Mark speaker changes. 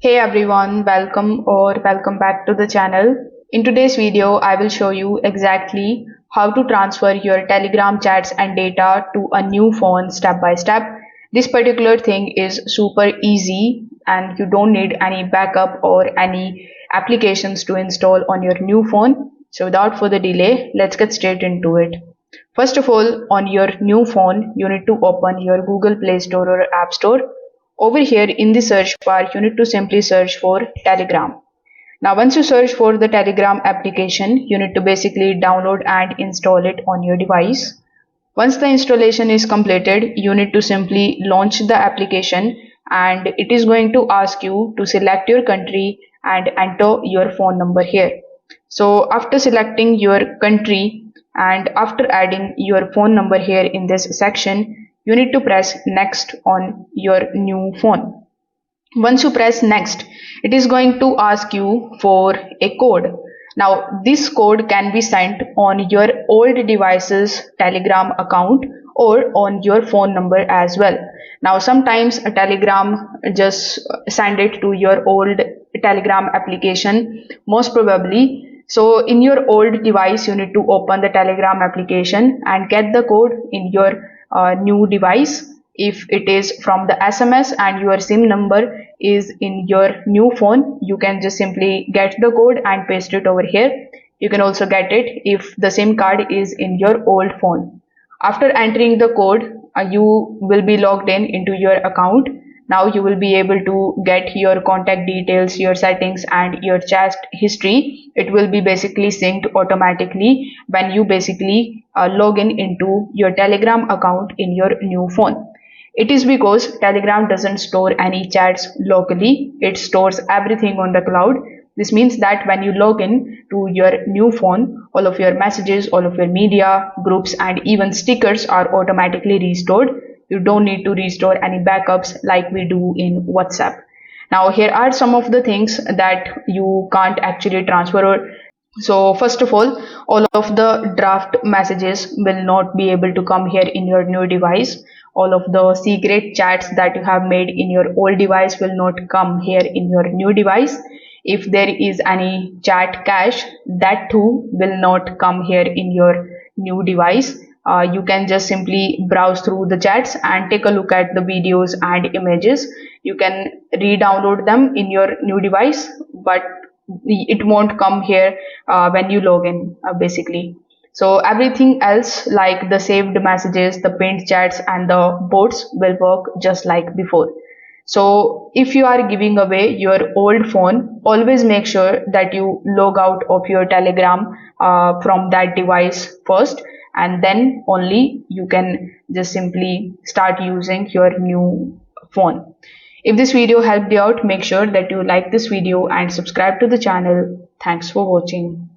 Speaker 1: Hey everyone, welcome back to the channel. In today's video, I will show you exactly how to transfer your Telegram chats and data to a new phone step by step. This particular thing is super easy and you don't need any backup or any applications to install on your new phone. So without further delay, let's get straight into it. First of all, on your new phone, you need to open your Google Play Store or App Store. Over here in the search bar, you need to simply search for Telegram. Now, once you search for the Telegram application, you need to basically download and install it on your device. Once the installation is completed, you need to simply launch the application and it is going to ask you to select your country and enter your phone number here. So after selecting your country and after adding your phone number here in this section, you need to press next on your new phone. Once you press next, it is going to ask you for a code. Now this code can be sent on your old device's Telegram account or on your phone number as well. Now sometimes a Telegram just send it to your old Telegram application, most probably. So in your old device, you need to open the Telegram application and get the code in your new device. If it is from the SMS and your SIM number is in your new phone, you can just simply get the code and paste it over here. You can also get it if the SIM card is in your old phone. After entering the code, you will be logged in into your account. Now you will be able to get your contact details, your settings and your chat history. It will be basically synced automatically when you basically log in into your Telegram account in your new phone. It is because Telegram doesn't store any chats locally. It stores everything on the cloud. This means that when you log in to your new phone, all of your messages, all of your media, groups and even stickers are automatically restored. You don't need to restore any backups like we do in WhatsApp. Now here are some of the things that you can't actually transfer. So first of all of the draft messages will not be able to come here in your new device. All of the secret chats that you have made in your old device will not come here in your new device. If there is any chat cache, that too will not come here in your new device. You can just simply browse through the chats and take a look at the videos and images. You can re-download them in your new device, but it won't come here when you log in basically. So everything else like the saved messages, the pinned chats and the bots will work just like before. So if you are giving away your old phone, always make sure that you log out of your Telegram from that device first, and then only you can just simply start using your new phone. If this video helped you out, make sure that you like this video and subscribe to the channel. Thanks for watching.